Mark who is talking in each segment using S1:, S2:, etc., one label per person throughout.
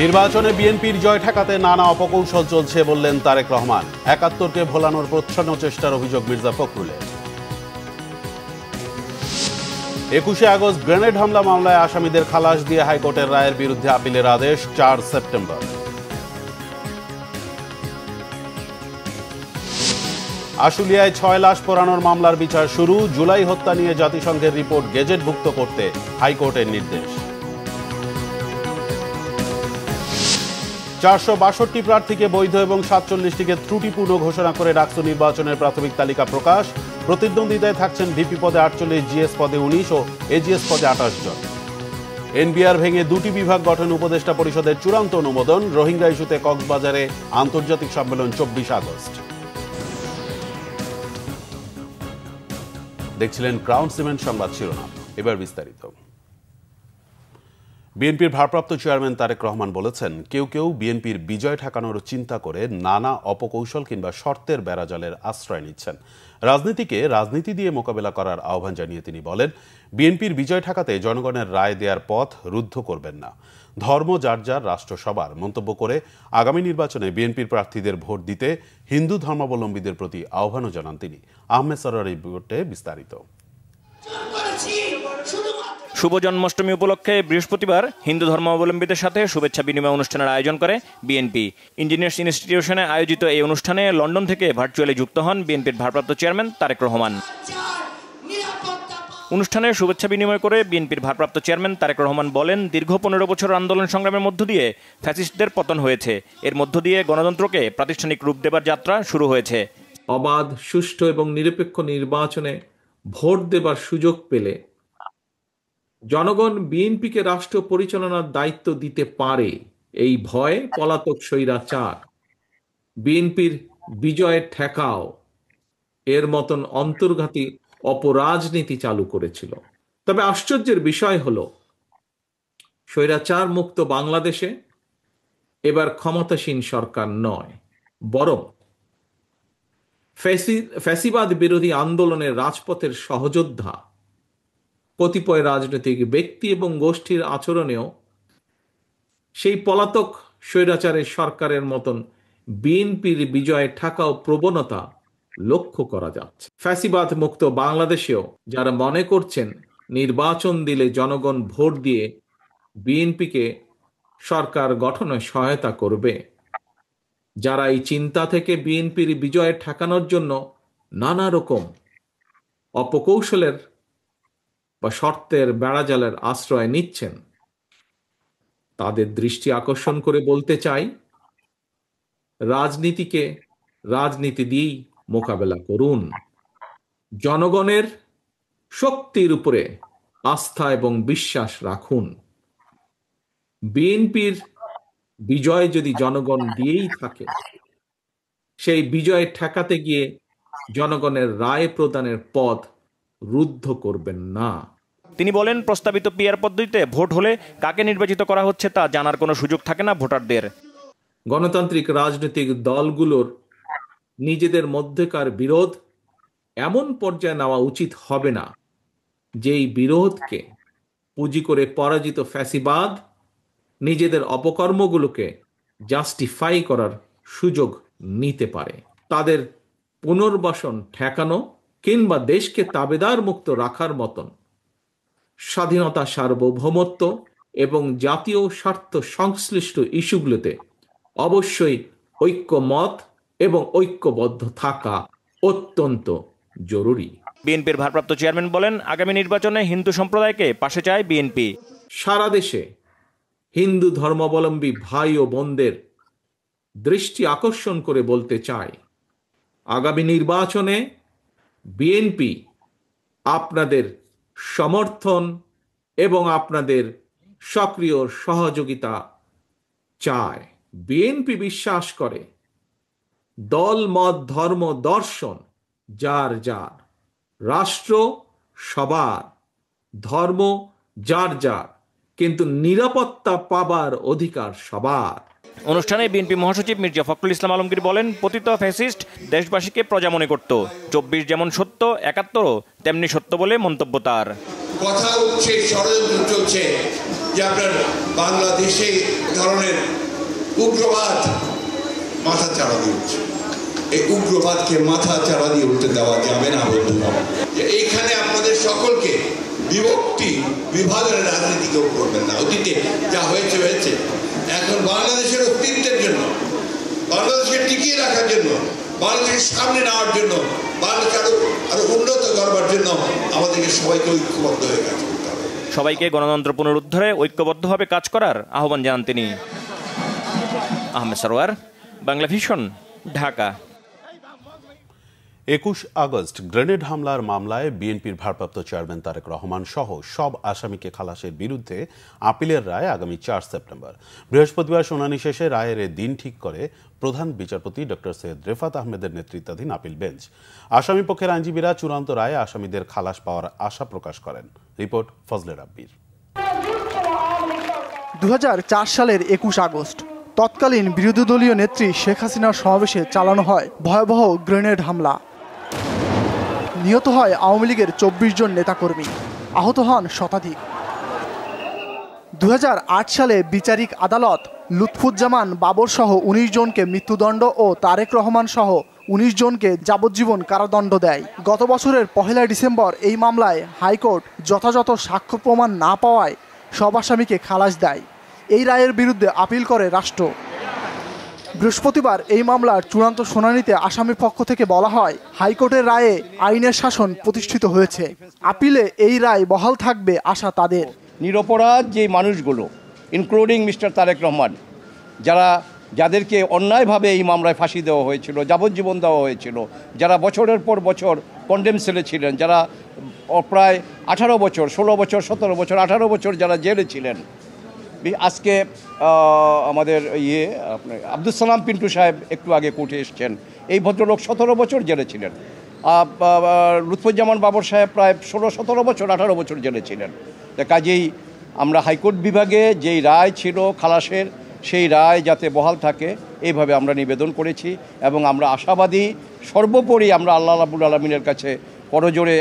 S1: নির্বাচনে বিএনপির জয় ঠেকাতে নানা অপকৌশল চলছে বললেন তারেক রহমান। ৭১কে ভোলানোর প্রচ্ছন্ন চেষ্টার অভিযোগ মির্জা ফখরুলের। ২১শে আগস্ট গ্রেনেড হামলা মামলায় আসামিদের খালাস দিয়ে হাইকোর্টের রায়ের বিরুদ্ধে আপিলের আদেশ ৪ সেপ্টেম্বর। আশুলিয়ায় ৬ লাশ পোড়ানোর মামলার বিচার শুরু। জুলাই হত্যা নিয়ে জাতিসংঘের রিপোর্ট গেজেটভুক্ত করতে হাইকোর্টের নির্দেশ। ৪৬২ প্রার্থীকে বৈধ এবং ৪৭টিকে ত্রুটিপূর্ণ ঘোষণা করে ডাকসু নির্বাচনের প্রাথমিক তালিকা প্রকাশ। প্রতিদ্বন্দ্বিতায় থাকছেন ভিপি পদে ৪৮, জিএস পদে ১৯ ও এজিএস পদে ২৮ জন। এনবিআর ভেঙে ২টি বিভাগ গঠন উপদেষ্টা পরিষদের চূড়ান্ত অনুমোদন। রোহিঙ্গা ইস্যুতে কক্সবাজারে আন্তর্জাতিক সম্মেলন ২৪ আগস্ট। দেখছিলেন ক্রাউন সিমেন্ট সংবাদ শিরোনাম, এবার বিস্তারিত। বিএনপির ভারপ্রাপ্ত চেয়ারম্যান তারেক রহমান বলেছেন, কেউ কেউ বিএনপির বিজয় ঠেকানোর চিন্তা করে নানা অপকৌশল কিংবা শর্তের বেড়াজালের আশ্রয় নিচ্ছেন। রাজনীতিকে রাজনীতি দিয়ে মোকাবেলা করার আহ্বান জানিয়ে তিনি বলেন, বিএনপির বিজয় ঠেকাতে জনগণের রায় দেওয়ার পথ রুদ্ধ করবেন না। ধর্ম যার যার, রাষ্ট্র সবার মন্তব্য করে আগামী নির্বাচনে বিএনপির প্রার্থীদের ভোট দিতে হিন্দু ধর্মাবলম্বীদের প্রতি আহ্বানও জানান তিনি। আহমেদ সরোয়ার রিপোর্টে বিস্তারিত।
S2: শুভ জন্মাষ্টমী উপলক্ষে বৃহস্পতিবার হিন্দু ধর্মাবলম্বীদের সাথে শুভেচ্ছা বিনিময় অনুষ্ঠানের আয়োজন করে বিএনপি। ইঞ্জিনিয়ার্স ইনস্টিটিউশনে আয়োজিত এই অনুষ্ঠানে লন্ডন থেকে ভার্চুয়ালি যুক্ত হন বিএনপির ভারপ্রাপ্ত চেয়ারম্যান তারেক রহমান। অনুষ্ঠানে শুভেচ্ছা বিনিময় করে বিএনপির ভারপ্রাপ্ত চেয়ারম্যান তারেক রহমান বলেন, দীর্ঘ ১৫ বছর আন্দোলন সংগ্রামের মধ্য দিয়ে ফ্যাসিস্টদের পতন হয়েছে। এর মধ্য দিয়ে গণতন্ত্রকে প্রাতিষ্ঠানিক রূপ দেবার যাত্রা শুরু হয়েছে।
S3: অবাধ, সুষ্ঠু এবং নিরপেক্ষ নির্বাচনে ভোট দেবার সুযোগ পেলে জনগণ বিএনপিকে রাষ্ট্র পরিচালনার দায়িত্ব দিতে পারে, এই ভয়ে পলাতক স্বৈরাচার বিএনপির বিজয় ঠেকাও এর মতন অন্তর্ঘাতী অপরাজনীতি চালু করেছিল। তবে আশ্চর্যের বিষয় হলো, স্বৈরাচার মুক্ত বাংলাদেশে এবার ক্ষমতাসীন সরকার নয়, বরং ফ্যাসিবাদ বিরোধী আন্দোলনের রাজপথের সহযোদ্ধা কতিপয় রাজনৈতিক ব্যক্তি এবং গোষ্ঠীর আচরণেও সেই পলাতক স্বৈরাচারের সরকারের মতন বিএনপির বিজয় ঠেকাও প্রবণতা লক্ষ্য করা যাচ্ছে। ফ্যাসিবাদ মুক্ত বাংলাদেশেও যারা মনে করছেন নির্বাচন দিলে জনগণ ভোট দিয়ে বিএনপিকে সরকার গঠনে সহায়তা করবে, যারা এই চিন্তা থেকে বিএনপির বিজয় ঠেকানোর জন্য নানা রকম অপকৌশলের বা শর্তের বেড়াজালের আশ্রয় নিচ্ছেন, তাদের দৃষ্টি আকর্ষণ করে বলতে চাই, রাজনীতিকে রাজনীতি দিয়েই মোকাবেলা করুন। জনগণের শক্তির উপরে আস্থা এবং বিশ্বাস রাখুন। বিএনপির বিজয় যদি জনগণ দিয়েই থাকে, সেই বিজয় ঠেকাতে গিয়ে জনগণের রায় প্রদানের পথ রুদ্ধ করবেন না।
S2: তিনি বলেন, প্রস্তাবিত পিআর পদ্ধতিতে ভোট হলে কাকে নির্বাচিত করা হচ্ছে তা জানার কোনো সুযোগ থাকে না ভোটারদের।
S3: গণতান্ত্রিক রাজনৈতিক দলগুলোর নিজেদের মধ্যকার বিরোধ এমন পর্যায়ে নেওয়া উচিত হবে না যেই বিরোধকে পুঁজি করে পরাজিত ফ্যাসিবাদ নিজেদের অপকর্মগুলোকে জাস্টিফাই করার সুযোগ নিতে পারে। তাদের পুনর্বাসন ঠেকানো কিংবা দেশকে তাবেদার মুক্ত রাখার মতন স্বাধীনতা, সার্বভৌমত্ব এবং জাতীয় স্বার্থ সংশ্লিষ্ট ইস্যুগুলোতে অবশ্যই ঐক্যমত এবং ঐক্যবদ্ধ থাকা অত্যন্ত জরুরি।
S2: বিএনপির ভারপ্রাপ্ত চেয়ারম্যান বলেন, আগামী নির্বাচনে হিন্দু সম্প্রদায়কে পাশে চায় বিএনপি।
S3: সারা দেশে হিন্দু ধর্মাবলম্বী ভাই ও বোনদের দৃষ্টি আকর্ষণ করে বলতে চাই, আগামী নির্বাচনে বিএনপি আপনাদের সমর্থন এবং আপনাদের সক্রিয় সহযোগিতা চায়। বিএনপি বিশ্বাস করে, দল, মত, ধর্ম, দর্শন যার যার, রাষ্ট্র সবার, ধর্ম যার যার, কিন্তু নিরাপত্তা পাবার অধিকার সবার।
S2: অনুষ্ঠানে বিএনপি মহাসচিব মির্জা ফখরুল ইসলাম আলমগীর বলেন, পতিত ফ্যাসিস্ট দেশবাসীকে প্রজা মনে করত। ২৪ যেমন সত্য, ৭১ও তেমনি সত্য বলে মন্তব্য তার।
S4: কথা উঠছে, ষড়যন্ত্র চলছে যে আপনার বাংলাদেশে ধরনের উগ্রবাদ মাথা চাড়া দিয়ে উঠছে। এই উগ্রবাদকে মাথা চাড়া দিয়ে উঠতে দেওয়া যাবে না বন্ধুরা। এইখানে আপনাদের সকলকে বিভক্তি বিভাজনের রাজনীতি কেউ করবেন না। অতীতে যা হয়েছে হয়েছে। এখন বাংলাদেশের অস্তিত্বের জন্য, বাংলাদেশকে টিকিয়ে রাখার জন্য, বাংলাদেশের সামনে নেওয়ার জন্য, বাংলাদেশকে আরো উন্নত করবার জন্য আমাদেরকে সবাইকে ঐক্যবদ্ধ হয়ে কাজ করতে হবে।
S2: সবাইকে গণতন্ত্র পুনরুদ্ধারে ঐক্যবদ্ধভাবে কাজ করার আহ্বান জানান তিনি। Ahmed Sarwar, Bangla vision, Dhaka.
S1: 21 August grenade হামলার মামলায় বিএনপির ভারপ্রাপ্ত চেয়ারম্যান তারেক রহমান সহ সব আসামিকে খালাসের বিরুদ্ধে আপিলের রায় আগামী 4 সেপ্টেম্বর। বৃহস্পতিবার শুনানি শেষে রায়ের দিন ঠিক করে প্রধান বিচারপতি ডক্টর সৈয়দ রেফাত আহমেদের নেতৃত্বাধীন আপিল বেঞ্চ। আসামি পক্ষের আইনজীবীরা চূড়ান্ত রায়ে আসামিদের খালাস পাওয়ার আশা প্রকাশ করেন। রিপোর্ট ফজলে রাব্বির।
S5: 2004 সালের 21 আগস্ট তৎকালীন বিরোধী দলীয় নেত্রী শেখ হাসিনার সমাবেশে চালানো হয় ভয়াবহ গ্রেনেড হামলা। নিহত হয় আওয়ামী লীগের 24 জন নেতাকর্মী, আহত হন শতাধিক। 2008 সালে বিচারিক আদালত লুৎফুজ্জামান বাবর সহ 19 জনকে মৃত্যুদণ্ড ও তারেক রহমান সহ 19 জনকে যাবজ্জীবন কারাদণ্ড দেয়। গত বছরের 1 ডিসেম্বর এই মামলায় হাইকোর্ট যথাযথ সাক্ষ্য প্রমাণ না পাওয়ায় সব আসামিকে খালাস দেয়। এই রায়ের বিরুদ্ধে আপিল করে রাষ্ট্র। বৃহস্পতিবার এই মামলার চূড়ান্ত শুনানিতে আসামি পক্ষ থেকে বলা হয়, হাইকোর্টের রায়ে আইনের শাসন প্রতিষ্ঠিত হয়েছে। আপিলে এই রায় বহাল থাকবে আশা তাদের।
S6: নিরপরাধ যে মানুষগুলো, ইনক্লুডিং মিস্টার তারেক রহমান, যাদেরকে অন্যায়ভাবে এই মামলায় ফাঁসি দেওয়া হয়েছিল, যাবজ্জীবন দেওয়া হয়েছিল, যারা বছরের পর বছর কন্ডেম সেলে ছিলেন, যারা প্রায় 18 বছর, 16 বছর, 17 বছর, 18 বছর যারা জেলে ছিলেন। আজকে আমাদের আপনার আব্দুল সালাম পিন্টু সাহেব একটু আগে কোর্টে এসছেন। এই ভদ্রলোক 17 বছর জেলে ছিলেন। লুৎফুজ্জামান বাবর সাহেব প্রায় 16-17 বছর, 18 বছর জেলে ছিলেন। কাজেই আমরা হাইকোর্ট বিভাগে যেই রায় ছিল খালাসের, সেই রায় যাতে বহাল থাকে এইভাবে আমরা নিবেদন করেছি এবং আমরা আশাবাদী। সর্বোপরি আমরা আল্লাহ রাব্বুল আলামিনের কাছে করজোড়ে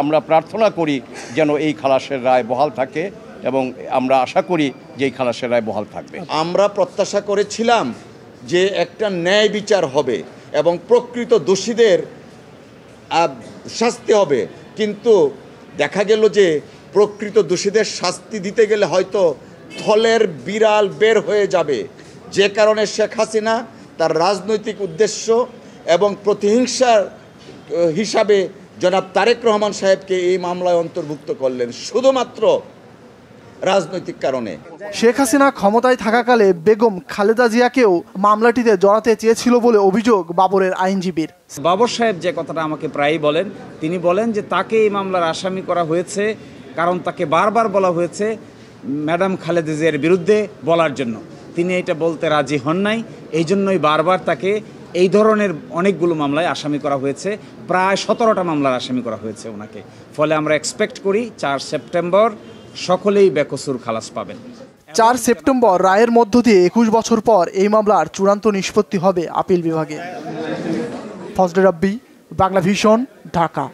S6: আমরা প্রার্থনা করি যেন এই খালাসের রায় বহাল থাকে এবং আমরা আশা করি যে এই খালাসের রায় বহাল থাকবে।
S7: আমরা প্রত্যাশা করেছিলাম যে একটা ন্যায় বিচার হবে এবং প্রকৃত দোষীদের শাস্তি হবে, কিন্তু দেখা গেল যে প্রকৃত দোষীদের শাস্তি দিতে গেলে হয়তো থলের বিড়াল বের হয়ে যাবে, যে কারণে শেখ হাসিনা তার রাজনৈতিক উদ্দেশ্য এবং প্রতিহিংসার হিসাবে জনাব তারেক রহমান সাহেবকে এই মামলায় অন্তর্ভুক্ত করলেন শুধুমাত্র রাজনৈতিক কারণে।
S5: শেখ হাসিনা ক্ষমতায় থাকাকালে বেগম খালেদা জিয়াকেও মামলাটিতে জড়াতে চেয়েছিল বলে অভিযোগ বাবরের আইনজীবীর।
S8: বাবর সাহেব যে কথাটা আমাকে প্রায়ই বলেন, তিনি বলেন যে তাকে এই মামলার আসামি করা হয়েছে কারণ তাকে বারবার বলা হয়েছে ম্যাডাম খালেদা জিয়ার বিরুদ্ধে বলার জন্য। তিনি এটা বলতে রাজি হন নাই, এই জন্যই বারবার তাকে এই ধরনের অনেকগুলো মামলায় আসামি করা হয়েছে। প্রায় 17টা মামলার আসামি করা হয়েছে ওনাকে। ফলে আমরা এক্সপেক্ট করি 4 সেপ্টেম্বর সকলেই বেকসুর খালাস পাবেন।
S5: 4 সেপ্টেম্বর রায়ের মধ্য দিয়ে 21 বছর পর এই মামলার চূড়ান্ত নিষ্পত্তি হবে আপিল বিভাগে। ফজলে রাব্বি, বাংলা ভিশন, ঢাকা।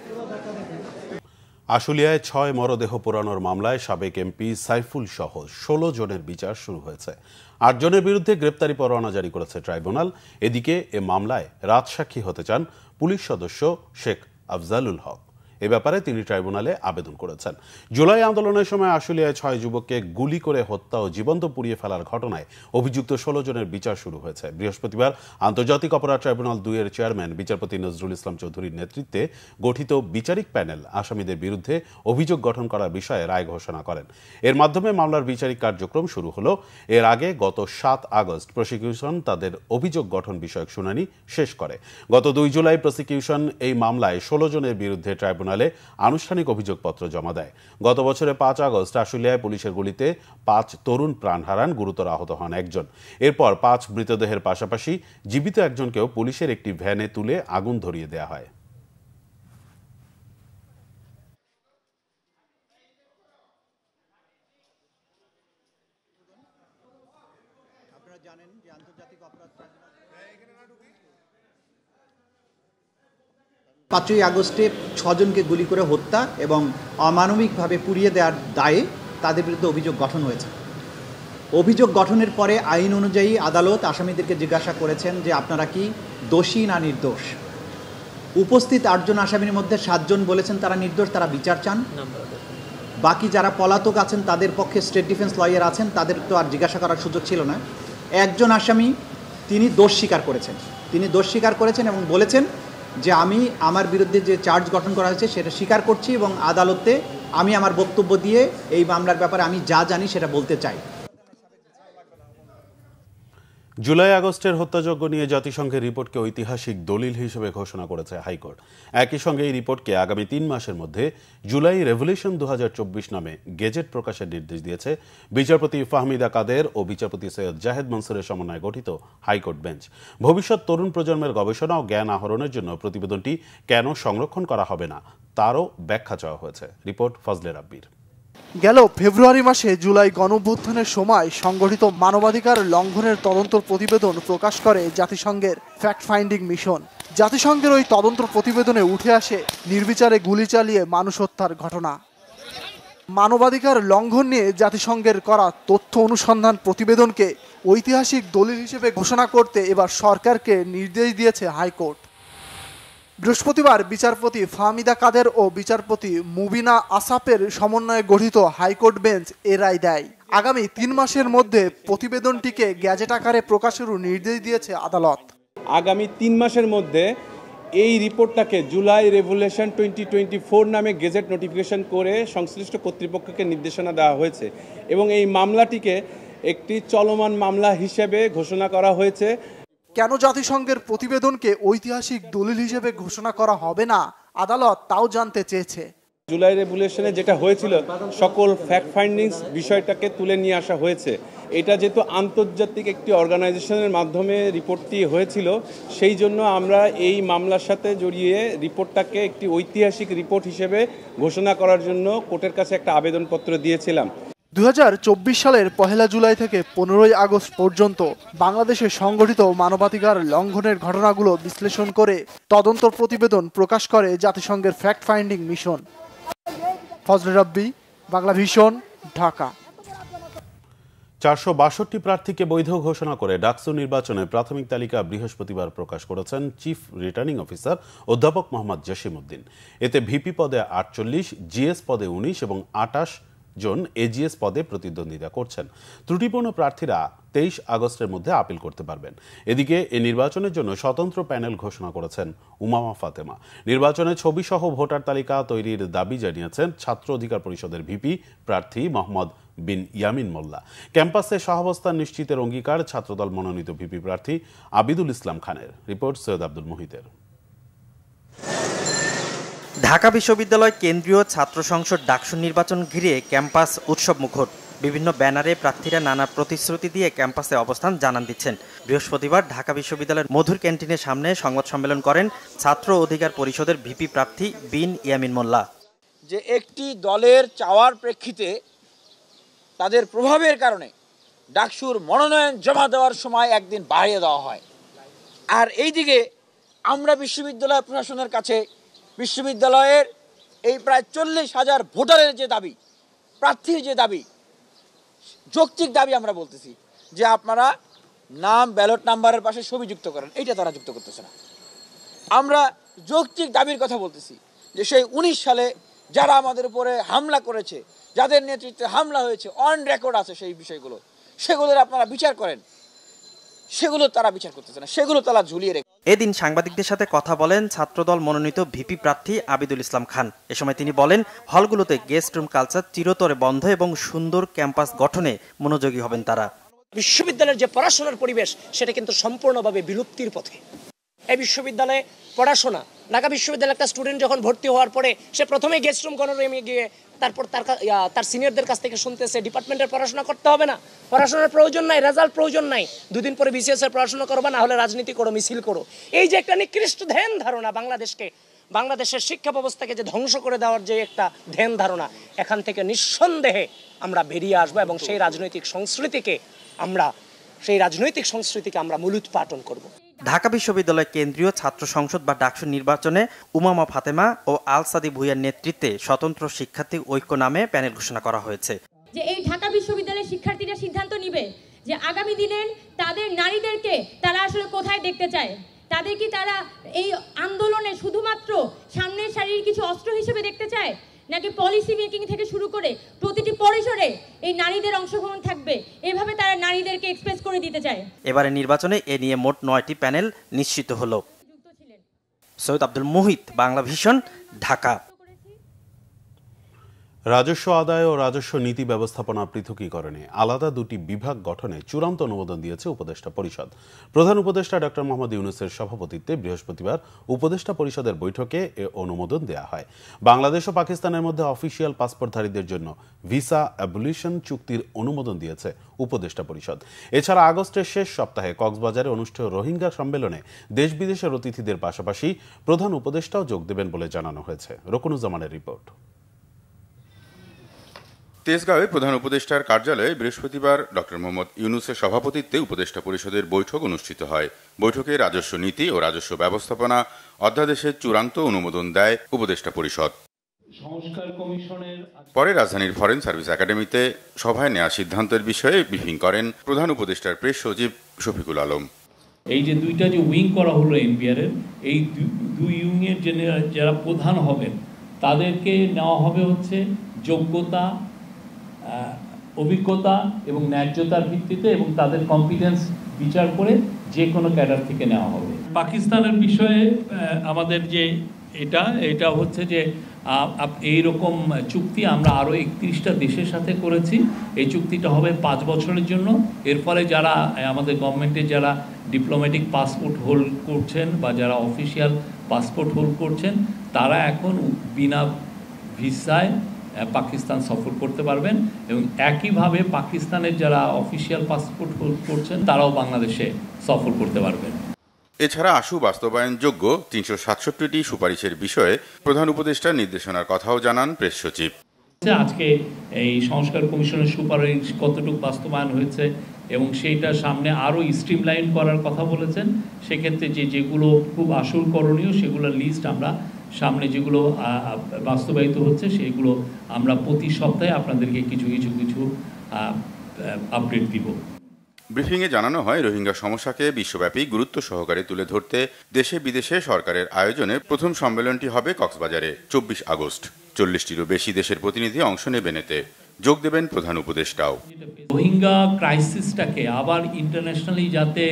S1: আশুলিয়ায় 6 মরদেহ পোড়ানোর মামলায় সাবেক এমপি সাইফুল সহ 16 জনের বিচার শুরু হয়েছে। 8 জনের বিরুদ্ধে গ্রেপ্তারি পরোয়ানা জারি করেছে ট্রাইব্যুনাল। এদিকে এ মামলায় রাজসাক্ষী হতে চান পুলিশ সদস্য শেখ আফজালুল হক। এ ব্যাপারে তিনি ট্রাইব্যুনালে আবেদন করেছেন। জুলাই আন্দোলনের সময় আশুলিয়ায় 6 যুবককে গুলি করে হত্যা ও জীবন্ত পুড়িয়ে ফেলার ঘটনায় অভিযুক্ত 16 জনের বিচার শুরু হয়েছে। বৃহস্পতিবার আন্তর্জাতিক অপরাধ ট্রাইব্যুনাল 2 এর চেয়ারম্যান বিচারপতি নজরুল ইসলাম চৌধুরীর নেতৃত্বে গঠিত বিচারিক প্যানেল আসামিদের বিরুদ্ধে অভিযোগ গঠন করার বিষয়ে রায় ঘোষণা করেন। এর মাধ্যমে মামলার বিচারিক কার্যক্রম শুরু হলো। এর আগে গত 7 আগস্ট প্রসিকিউশন তাদের অভিযোগ গঠন বিষয়ক শুনানি শেষ করে। গত 2 জুলাই প্রসিকিউশন এই মামলায় 16 জনের বিরুদ্ধে ট্রাইব্যুনালে আনুষ্ঠানিক অভিযোগপত্র জমা দেয়। গত বছরের 5 আগস্ট আশুলিয়ায় পুলিশের গুলিতে 5 তরুণ প্রাণ হারান, গুরুতর আহত হন একজন। এরপর 5 মৃতদেহের পাশাপাশি জীবিত একজনকেও পুলিশের একটি ভ্যানে তুলে আগুন ধরিয়ে দেয়া হয়।
S9: আপনারা জানেন যে আন্তর্জাতিক অপরাধ 5ই আগস্টে 6 জনকে গুলি করে হত্যা এবং অমানবিকভাবে পুড়িয়ে দেওয়ার দায়ে তাদের বিরুদ্ধে অভিযোগ গঠন হয়েছে। অভিযোগ গঠনের পরে আইন অনুযায়ী আদালত আসামিদেরকে জিজ্ঞাসা করেছেন যে আপনারা কি দোষী না নির্দোষ। উপস্থিত 8 জন আসামির মধ্যে 7 জন বলেছেন তারা নির্দোষ, তারা বিচার চান। বাকি যারা পলাতক আছেন তাদের পক্ষে স্টেট ডিফেন্স লয়ার আছেন, তাদের তো আর জিজ্ঞাসা করার সুযোগ ছিল না। একজন আসামি তিনি দোষ স্বীকার করেছেন এবং বলেছেন যে আমি আমার বিরুদ্ধে যে চার্জ গঠন করা হয়েছে সেটা স্বীকার করছি এবং আদালতে আমি আমার বক্তব্য দিয়ে এই মামলার ব্যাপারে আমি যা জানি সেটা বলতে চাই।
S1: জুলাই আগস্টের হত্যাযজ্ঞ নিয়ে জাতিসংঘের রিপোর্টকে ঐতিহাসিক দলিল হিসেবে ঘোষণা করেছে হাইকোর্ট। একই সঙ্গে এই রিপোর্টকে আগামী 3 মাসের মধ্যে জুলাই রেভলিউশন 2024 নামে গেজেট প্রকাশের নির্দেশ দিয়েছে বিচারপতি ফাহমিদা কাদের ও বিচারপতি সৈয়দ জাহেদ মনসুরের সমন্বয়ে গঠিত হাইকোর্ট বেঞ্চ। ভবিষ্যৎ তরুণ প্রজন্মের গবেষণা ও জ্ঞান আহরণের জন্য প্রতিবেদনটি কেন সংরক্ষণ করা হবে না তারও ব্যাখ্যা চাওয়া হয়েছে। রিপোর্ট ফজলে রাব্বির।
S5: গেল ফেব্রুয়ারি মাসে জুলাই গণঅভ্যুত্থানের সময় সংগঠিত মানবাধিকার লঙ্ঘনের তদন্ত প্রতিবেদন প্রকাশ করে জাতিসংঘের ফ্যাক্ট ফাইন্ডিং মিশন। জাতিসংঘের ওই তদন্ত প্রতিবেদনে উঠে আসে নির্বিচারে গুলি চালিয়ে মানুষ হত্যার ঘটনা। মানবাধিকার লঙ্ঘন নিয়ে জাতিসংঘের করা তথ্য অনুসন্ধান প্রতিবেদনকে ঐতিহাসিক দলিল হিসেবে ঘোষণা করতে এবার সরকারকে নির্দেশ দিয়েছে হাইকোর্ট। বৃহস্পতিবার বিচারপতি ফাহমিদা কাদের ও বিচারপতি মুবিনা আসাফের সমন্বয়ে গঠিত হাইকোর্ট বেঞ্চ এ রায় দেয়। আগামী 3 মাসের মধ্যে প্রতিবেদনটিকে গ্যাজেট আকারে প্রকাশেরও নির্দেশ দিয়েছে আদালত।
S10: আগামী 3 মাসের মধ্যে এই রিপোর্টটাকে জুলাই রেভলিউশন 2024 নামে গেজেট নোটিফিকেশন করে সংশ্লিষ্ট কর্তৃপক্ষকে নির্দেশনা দেওয়া হয়েছে এবং এই মামলাটিকে একটি চলমান মামলা হিসেবে ঘোষণা করা হয়েছে।
S5: কেন জাতিসংঘের প্রতিবেদনকে ঐতিহাসিক দলিল হিসেবে ঘোষণা করা হবে না আদালত তাও জানতে চেয়েছে।
S10: জুলাই রেভলিউশনে যেটা হয়েছিল সকল ফ্যাক্ট ফাইন্ডিংস বিষয়টাকে তুলে নিয়ে আসা হয়েছে। এটা যেহেতু আন্তর্জাতিক একটি অর্গানাইজেশনের মাধ্যমে রিপোর্টটি হয়েছিল, সেই জন্য আমরা এই মামলার সাথে জড়িয়ে রিপোর্টটাকে একটি ঐতিহাসিক রিপোর্ট হিসেবে ঘোষণা করার জন্য কোর্টের কাছে একটা আবেদনপত্র দিয়েছিলাম।
S5: 2024 সালের 1 জুলাই থেকে 15 আগস্ট পর্যন্ত বাংলাদেশে সংগঠিত মানবাধিকার লঙ্ঘনের ঘটনাগুলো বিশ্লেষণ করে তদন্ত প্রতিবেদন প্রকাশ করে জাতিসংঘের ফ্যাক্ট ফাইন্ডিং মিশন। ফজলে রাব্বি, বাংলা ভিশন, ঢাকা।
S1: 462 প্রার্থীকে বৈধ ঘোষণা করে ডাকসু নির্বাচনে প্রাথমিক তালিকা বৃহস্পতিবার প্রকাশ করেছেন চিফ রিটার্নিং অফিসার অধ্যাপক মোহাম্মদ জসিমউদ্দিন। এতে ভিপি পদে 48, জিএস পদে 19 এবং 28 জন এজিএস পদে প্রতিদ্বন্দ্বিতা করছেন। ত্রুটিপূর্ণ প্রার্থীরা 23 আগস্টের মধ্যে আপিল করতে পারবেন। এদিকে এ নির্বাচনের জন্য স্বতন্ত্র প্যানেল ঘোষণা করেছেন উমামা ফাতেমা। নির্বাচনে ছবিসহ ভোটার তালিকা তৈরির দাবি জানিয়েছেন ছাত্র অধিকার পরিষদের ভিপি প্রার্থী মোহাম্মদ বিন ইয়ামিন মোল্লা। ক্যাম্পাসে সহাবস্থান নিশ্চিতের অঙ্গীকার ছাত্রদল মনোনীত ভিপি প্রার্থী আবিদুল ইসলাম খানের। রিপোর্ট সৈয়দ আব্দুল মুহিতের।
S11: ঢাকা বিশ্ববিদ্যালয় কেন্দ্রীয় ছাত্র সংসদ ডাকসু নির্বাচন ঘিরে ক্যাম্পাস উৎসব মুখর। বিভিন্ন ব্যানারে প্রার্থীরা নানা প্রতিশ্রুতি দিয়ে ক্যাম্পাসে অবস্থান জানান দিচ্ছেন। বৃহস্পতিবার ঢাকা বিশ্ববিদ্যালয়ের মধুর ক্যান্টিনের সামনে সংবাদ সম্মেলন করেন ছাত্র অধিকার পরিষদের ভিপি প্রার্থী বিন ইয়ামিন মোল্লা।
S12: যে একটি দলের চাওয়ার প্রেক্ষিতে তাদের প্রভাবের কারণে ডাকসুর মনোনয়ন জমা দেওয়ার সময় একদিন বাড়িয়ে দেওয়া হয়, আর এইদিকে আমরা বিশ্ববিদ্যালয় প্রশাসনের কাছে বিশ্ববিদ্যালয়ের এই প্রায় 40,000 ভোটারের যে দাবি, প্রার্থীর যে দাবি, যৌক্তিক দাবি আমরা বলতেছি যে আপনারা নাম ব্যালট নাম্বারের পাশে ছবি যুক্ত করেন, এইটা তারা যুক্ত করতেছে না। আমরা যৌক্তিক দাবির কথা বলতেছি যে সেই 19 সালে যারা আমাদের উপরে হামলা করেছে, যাদের নেতৃত্বে হামলা হয়েছে, অন রেকর্ড আছে সেই বিষয়গুলো, সেগুলোর আপনারা বিচার করেন, সেগুলো তারা বিচার করতেছে না, সেগুলো তারা ঝুলিয়ে রেখে।
S11: এদিন সাংবাদিকদের সাথে কথা বলেন ছাত্রদল মনোনীত ভিপি প্রার্থী আবিদুল ইসলাম খান। এ সময় তিনি বলেন, হলগুলোতে গেস্ট রুম কালচার চিরতরে বন্ধ এবং সুন্দর ক্যাম্পাস গঠনে মনোযোগী হবেন তারা।
S13: বিশ্ববিদ্যালয়ের যে পড়াশোনার পরিবেশ সেটা কিন্তু সম্পূর্ণভাবে বিলুপ্তির পথে। এই বিশ্ববিদ্যালয়ে পড়াশোনা, ঢাকা বিশ্ববিদ্যালয়ের একটা স্টুডেন্ট যখন ভর্তি হওয়ার পরে সে প্রথমে গেস্ট রুম গণরুমে গিয়ে তারপর তার সিনিয়রদের কাছ থেকে শুনতেছে ডিপার্টমেন্টের পড়াশোনা করতে হবে না, পড়াশোনার প্রয়োজন নাই, রেজাল্ট প্রয়োজন নাই, 2 দিন পরে বিসিএস এর পড়াশোনা করবা, না হলে রাজনীতি করো, মিছিল করো। এই যে একটা নিকৃষ্ট ধ্যান ধারণা, বাংলাদেশের শিক্ষা ব্যবস্থাকে যে ধ্বংস করে দেওয়ার যে একটা ধ্যান ধারণা, এখান থেকে নিঃসন্দেহে আমরা বেরিয়ে আসবো এবং সেই রাজনৈতিক সংস্কৃতিকে আমরা মূলোৎপাটন করব।
S11: ঢাকা বিশ্ববিদ্যালয় কেন্দ্রীয় ছাত্র সংসদ বা ডাকসু নির্বাচনে উমামা ফাতেমা ও আল সাদি ভুইয়ার নেতৃত্বে স্বতন্ত্র শিক্ষার্থী ঐক্য নামে প্যানেল ঘোষণা করা হয়েছে।
S14: যে এই ঢাকা বিশ্ববিদ্যালয়ের শিক্ষার্থীরা সিদ্ধান্ত নিবে যে আগামী দিনের তাদের নারীদেরকে তারা আসলে কোথায় দেখতে চায়, তাদের কি তারা এই আন্দোলনে শুধুমাত্র সামনের সারির কিছু অস্ত্র হিসেবে দেখতে চায়, নাকি পলিসি মেকিং থেকে শুরু করে প্রতিটি পরিসরে এই নারীদের অংশগ্রহণ থাকবে, এভাবে তারা নারীদেরকে এক্সপ্রেস করে দিতে চায়।
S11: এবারে নির্বাচনে এ নিয়ে মোট 9টি প্যানেল নিশ্চিত হলো। সৈয়দ আব্দুল মুহিত, বাংলা ভিশন, ঢাকা।
S1: রাজস্ব আদায় ও রাজস্ব নীতি ব্যবস্থাপনা পৃথকীকরণে আলাদা দুটি বিভাগ গঠনে চূড়ান্ত অনুমোদন দিয়েছে উপদেষ্টা পরিষদ। প্রধান উপদেষ্টা ডক্টর মোহাম্মদ ইউনূসের সভাপতিত্বে বৃহস্পতিবার উপদেষ্টা পরিষদের বৈঠকে এ অনুমোদন দেয়া হয়। বাংলাদেশ ও পাকিস্তানের মধ্যে অফিসিয়াল পাসপোর্টধারীদের জন্য ভিসা অ্যাবলিশন চুক্তির অনুমোদন দিয়েছে উপদেষ্টা পরিষদ। এছাড়া আগস্টের শেষ সপ্তাহে কক্সবাজারে অনুষ্ঠেয় রোহিঙ্গা সম্মেলনে দেশ বিদেশের অতিথিদের পাশাপাশি প্রধান উপদেষ্টাও যোগ দেবেন বলে জানানো হয়েছে। রকুনুজ্জামানের রিপোর্ট।
S15: তেজগাঁওয়ে প্রধান উপদেষ্টার কার্যালয়ে বৃহস্পতিবার ডক্টর মোহাম্মদ ইউনূসের সভাপতিত্বে উপদেষ্টা পরিষদের বৈঠক অনুষ্ঠিত হয়। বৈঠকে রাজস্ব নীতি ও রাজস্ব ব্যবস্থাপনা অধ্যাদেশের চূড়ান্ত অনুমোদন দেয় উপদেষ্টা পরিষদ। পরে রাজধানীর ফরেন সার্ভিস একাডেমিতে সভায় নেওয়া সিদ্ধান্তের বিষয়ে ব্রিফিং করেন প্রধান উপদেষ্টার প্রেস সচিব শফিকুল আলম।
S16: এই যে দুইটা যে উইং করা হলো এনপিআর এর, এই দুই ইউনিয়নের যারা প্রধান হবেন তাদেরকে নেওয়া হবে হচ্ছে যোগ্যতা, অভিজ্ঞতা এবং ন্যায্যতার ভিত্তিতে, এবং তাদের কম্পিটেন্স বিচার করে যে কোনো ক্যাডার থেকে নেওয়া হবে। পাকিস্তানের বিষয়ে আমাদের যে এটা হচ্ছে যে এইরকম চুক্তি আমরা আরও 31টা দেশের সাথে করেছি। এই চুক্তিটা হবে 5 বছরের জন্য। এর ফলে যারা আমাদের গভর্নমেন্টের যারা ডিপ্লোম্যাটিক পাসপোর্ট হোল্ড করছেন বা যারা অফিসিয়াল পাসপোর্ট হোল্ড করছেন তারা এখন বিনা ভিসায় পাকিস্তান সফর করতে পারবেন, এবং একইভাবে পাকিস্তানের যারা অফিসিয়াল পাসপোর্ট হোল্ড করছেন তারাও বাংলাদেশে সফর করতে পারবেন।
S15: এছাড়া আশু বাস্তবায়নযোগ্য 367টি সুপারিশের বিষয়ে প্রধান উপদেষ্টার নির্দেশনার কথাও জানান প্রেস সচিব।
S16: আজকে এই সংস্কার কমিশনের সুপারিশ কতটুকু বাস্তবায়ন হয়েছে এবং সেইটা সামনে আরও স্ট্রিমলাইন করার কথা বলেছেন। সেক্ষেত্রে যেগুলো খুব আসল করণীয় সেগুলোর লিস্ট আমরা সামনে যেগুলো বাস্তবায়িত হচ্ছে সেগুলো আমরা প্রতি সপ্তাহে আপনাদেরকে কিছু আপডেট দিব।
S15: ব্রিফিংয়ে জানানো হয় রোহিঙ্গা সমস্যাকে বিশ্বব্যাপী গুরুত্ব সহকারে তুলে ধরতে দেশে বিদেশে সরকারের আয়োজনে প্রথম সম্মেলনটি হবে কক্সবাজারে 24 আগস্ট। 40টিরও বেশি দেশের প্রতিনিধি অংশ নেবেন এতে। যোগ দেবেন প্রধান উপদেষ্টাও।
S16: রোহিঙ্গা ক্রাইসিসটাকে আবার ইন্টারন্যাশনালি যাতে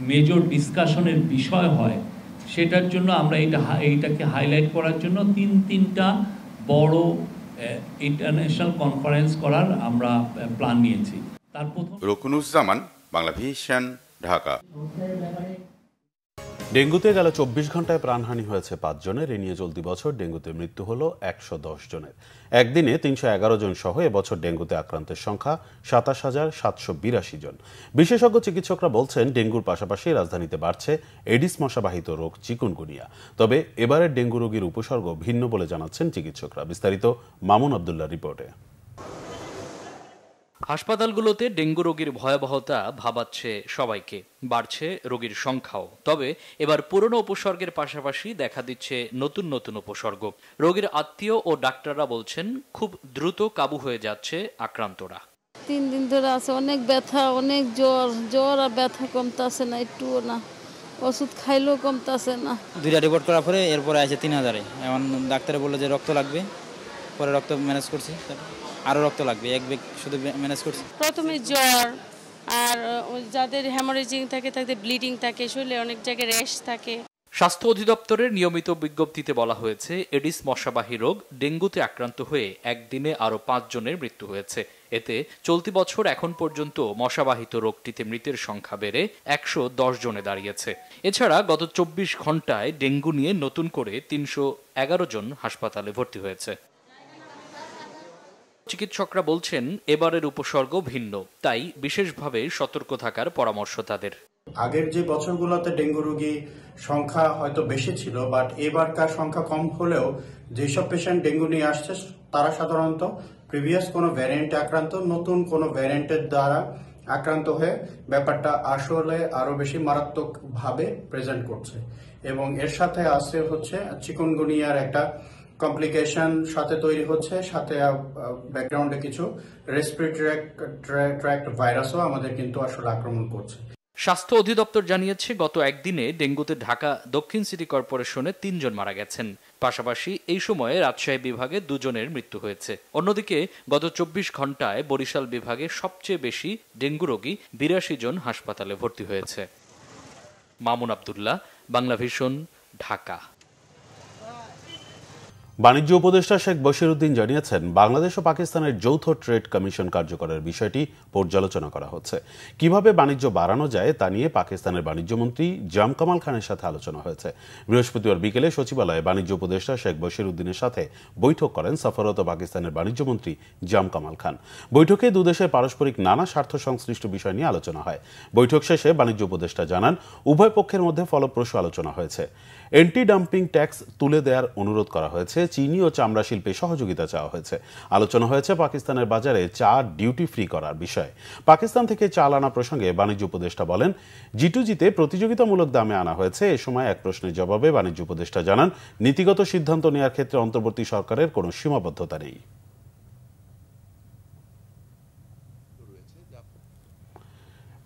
S16: মেজর ডিসকাশনের বিষয় হয় সেটার জন্য আমরা এইটাকে হাইলাইট করার জন্য তিনটা বড় ইন্টারন্যাশনাল কনফারেন্স করার আমরা প্ল্যান নিয়েছি। তার প্রথম
S15: রকুনুজ্জামান, বাংলা ভিশন, ঢাকা।
S1: ডেঙ্গুতে গেল 24 ঘন্টায় প্রাণহানি হয়েছে 5 জনের। এ নিয়ে চলতি বছর ডেঙ্গুতে মৃত্যু হল 110 জনের। একদিনে 311 জন সহ এবছর ডেঙ্গুতে আক্রান্তের সংখ্যা 27,782 জন। বিশেষজ্ঞ চিকিৎসকরা বলছেন ডেঙ্গুর পাশাপাশি রাজধানীতে বাড়ছে এডিস মশাবাহিত রোগ চিকুনগুনিয়া। তবে এবারের ডেঙ্গু রোগীর উপসর্গ ভিন্ন বলে জানাচ্ছেন চিকিৎসকরা। বিস্তারিত মামুন আবদুল্লাহ রিপোর্টে।
S17: হাসপাতালগুলোতে ডেঙ্গু রোগীর ভয়াবহতা ভাবাচ্ছে সবাইকে, বাড়ছে রোগীর সংখ্যাও। তবে এবার পুরনো উপসর্গের পাশাপাশি দেখা দিচ্ছে নতুন নতুন উপসর্গ। রোগীর আত্মীয় ও ডাক্তাররা বলছেন খুব দ্রুত কাবু হয়ে যাচ্ছে আক্রান্তরা।
S18: 3 দিন ধরে আছে, অনেক ব্যথা, অনেক জ্বর আর ব্যথা কমতাছে না, একটুও না। ওষুধ খাইলেও কমতাছে না।
S19: 2টা রিপোর্ট করার পরে এরপরে আছে 3000-এ। এখন ডাক্তারে বললো যে রক্ত লাগবে, পরে রক্ত ম্যানেজ করছি, আরও রক্ত লাগবে, 1 ব্যাগ শুধু ম্যানেজ করছি।
S18: প্রথমে জ্বর, আর যাদের হ্যামারেজিং থাকে, তাদের ব্লিডিং থাকে, শরীরে অনেক জায়গায় র্যাশ থাকে।
S17: স্বাস্থ্য অধিদপ্তরের নিয়মিত বিজ্ঞপ্তিতে বলা হয়েছে এডিস মশাবাহী রোগ ডেঙ্গুতে আক্রান্ত হয়ে একদিনে আরও 5 জনের মৃত্যু হয়েছে। এতে চলতি বছর এখন পর্যন্ত মশাবাহিত রোগটিতে মৃতের সংখ্যা বেড়ে 110 জনে দাঁড়িয়েছে। এছাড়া গত 24 ঘন্টায় ডেঙ্গু নিয়ে নতুন করে 311 জন হাসপাতালে ভর্তি হয়েছে। চিকিৎসকরা বলছেন এবারের উপসর্গ ভিন্ন, তাই বিশেষভাবে সতর্ক থাকার পরামর্শ তাদের।
S20: আগের যে বছরগুলোতে ডেঙ্গু রোগী সংখ্যা হয়তো বেশি ছিল, বাট এবারকার সংখ্যা কম হলেও যেসব পেশেন্ট ডেঙ্গু নিয়ে আসছে তারা সাধারণত প্রিভিয়াস কোনো ভ্যারিয়েন্টে আক্রান্ত, নতুন কোনো ভ্যারিয়েন্টের দ্বারা আক্রান্ত হয়ে ব্যাপারটা আসলে আরো বেশি মারাত্মকভাবে প্রেজেন্ট করছে এবং এর সাথে আছে হচ্ছে চিকুনগুনিয়ার একটা কমপ্লিকেশন সাথে তৈরি হচ্ছে, সাথে ব্যাকগ্রাউন্ডে কিছু রেসপিরেটরি ট্র্যাক্ট ভাইরাসও আমাদের কিন্তু আসলে আক্রমণ করছে।
S17: স্বাস্থ্য অধিদপ্তর জানিয়েছে গত একদিনে ডেঙ্গুতে ঢাকা দক্ষিণ সিটি কর্পোরেশনে ৩ জন মারা গেছেন। পাশাপাশি এই সময়ে রাজশাহী বিভাগে 2 জনের মৃত্যু হয়েছে। অন্যদিকে গত 24 ঘন্টায় বরিশাল বিভাগে সবচেয়ে বেশি ডেঙ্গু রোগী 82 জন হাসপাতালে ভর্তি হয়েছে। মামুন আব্দুল্লাহ, বাংলা ভিশন, ঢাকা।
S1: বাণিজ্য উপদেষ্টা শেখ বশিরউদ্দিন জানিয়েছেন, বাংলাদেশ ও পাকিস্তানের যৌথ ট্রেড কমিশন কার্যকরের বিষয়টি পর্যালোচনা করা হচ্ছে। কিভাবে বাণিজ্য বাড়ানো যায় তা নিয়ে পাকিস্তানের বাণিজ্যমন্ত্রী জাম কামাল খানের সাথে আলোচনা হয়েছে। বৃহস্পতিবার বিকেলে সচিবালয়ে বাণিজ্য উপদেষ্টা শেখ বশিরউদ্দিনের সাথে বৈঠক করেন সফররত পাকিস্তানের বাণিজ্যমন্ত্রী জাম কামাল খান। বৈঠকে দুদেশের পারস্পরিক নানা স্বার্থ সংশ্লিষ্ট বিষয় নিয়ে আলোচনা হয়। বৈঠক শেষে বাণিজ্য উপদেষ্টা জানান, উভয় পক্ষের মধ্যে ফলপ্রসূ আলোচনা হয়েছে। এন্টি ডাম্পিং ট্যাক্স তুলে দেওয়ার অনুরোধ করা হয়েছে। চিনি ও চামড়া শিল্পে সহযোগিতা চাওয়া হয়েছে। আলোচনা হয়েছে পাকিস্তানের বাজারে চা ডিউটি ফ্রি করার বিষয়ে। পাকিস্তান থেকে চাল আনা প্রসঙ্গে বাণিজ্য উপদেষ্টা বলেন, G2Gতে প্রতিযোগিতামূলক দামে আনা হয়েছে। এ সময় এক প্রশ্নের জবাবে বাণিজ্য উপদেষ্টা জানান, নীতিগত সিদ্ধান্ত নেওয়ার ক্ষেত্রে অন্তর্বর্তী সরকারের কোনো সীমাবদ্ধতা নেই।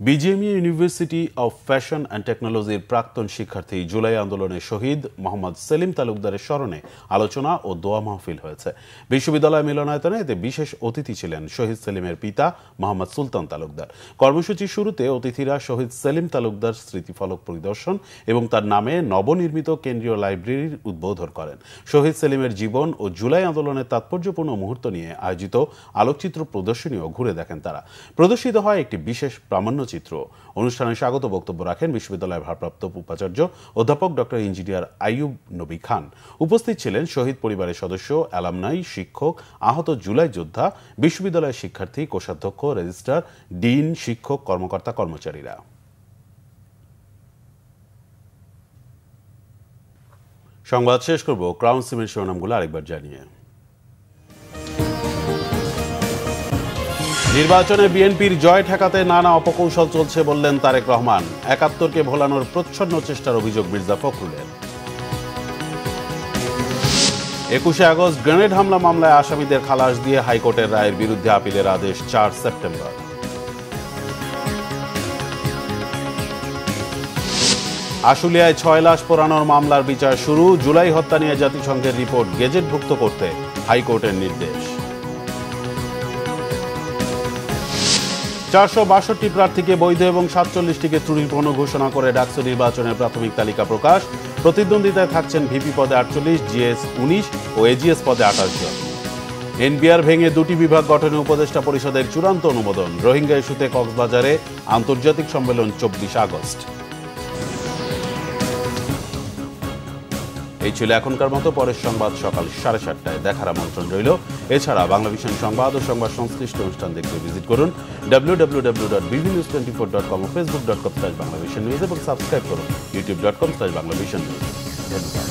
S1: BGMEA university of fashion and টেকনোলজির প্রাক্তন শিক্ষার্থী জুলাই আন্দোলনে শহীদ মোহাম্মদ সেলিম তালুকদারের স্মরণে আলোচনা ও দোয়া মাহফিল হয়েছে। বিশ্ববিদ্যালয় মিলনায়তনে এতে বিশেষ অতিথি ছিলেন শহীদ সেলিমের পিতা মোহাম্মদ সুলতান তালুকদার। কর্মসূচির শুরুতে অতিথিরা শহীদ সেলিম তালুকদার স্মৃতিফলক পরিদর্শন এবং তার নামে নবনির্মিত কেন্দ্রীয় লাইব্রেরির উদ্বোধন করেন। শহীদ সেলিমের জীবন ও জুলাই আন্দোলনের তাৎপর্যপূর্ণ মুহূর্ত নিয়ে আয়োজিত আলোকচিত্র প্রদর্শনীও ঘুরে দেখেন তারা। প্রদর্শিত হয় একটি বিশেষ প্রামাণ্য চিত্র। অনুষ্ঠানে স্বাগত বক্তব্য রাখেন বিশ্ববিদ্যালয়ের ভারপ্রাপ্ত উপাচার্য অধ্যাপক ডক্টর ইঞ্জিনিয়ার আইয়ুব নবী খান। উপস্থিত ছিলেন শহীদ পরিবারের সদস্য, অ্যালামনাই, শিক্ষক, আহত জুলাই যোদ্ধা, বিশ্ববিদ্যালয়ের শিক্ষার্থী, কোষাধ্যক্ষ, রেজিস্ট্রার, ডিন, শিক্ষক, কর্মকর্তা, কর্মচারীরা। সংবাদ শেষ করব ক্রাউন সিমেন্ট শিরোনামগুলো আরেকবার জানিয়ে। নির্বাচনে বিএনপির জয় ঠেকাতে নানা অপকৌশল চলছে বললেন তারেক রহমান। ৭১কে ভোলানোর প্রচ্ছন্ন চেষ্টার অভিযোগ মির্জা ফখরুলের। ২১শে আগস্ট গ্রেনেড হামলা মামলায় আসামিদের খালাস দিয়ে হাইকোর্টের রায়ের বিরুদ্ধে আপিলের আদেশ ৪ সেপ্টেম্বর। আশুলিয়ায় ৬ লাশ পোড়ানোর মামলার বিচার শুরু। জুলাই হত্যা নিয়ে জাতিসংঘের রিপোর্ট গেজেটভুক্ত করতে হাইকোর্টের নির্দেশ। ৪৬২ প্রার্থীকে বৈধ এবং ৪৭টিকে ত্রুটিপূর্ণ ঘোষণা করে ডাকসু নির্বাচনের প্রাথমিক তালিকা প্রকাশ। প্রতিদ্বন্দ্বিতায় থাকছেন ভিপি পদে ৪৮, জিএস ১৯ ও এজিএস পদে ২৮ জন। এনবিআর ভেঙে ২টি বিভাগ গঠনে উপদেষ্টা পরিষদের চূড়ান্ত অনুমোদন। রোহিঙ্গা ইস্যুতে কক্সবাজারে আন্তর্জাতিক সম্মেলন ২৪ আগস্ট। এই ছিল এখনকার মতো। পরের সংবাদ সকাল ৭:৩০টায় দেখার আমন্ত্রণ রইল। এছাড়া বাংলা ভিশন সংবাদ ও সংবাদ সংশ্লিষ্ট অনুষ্ঠান দেখতে ভিজিট করুন www.bbnews24.com ও facebook.com/banglavisionnews এবং সাবস্ক্রাইব করুন youtube.com/banglavisionnews। ধন্যবাদ।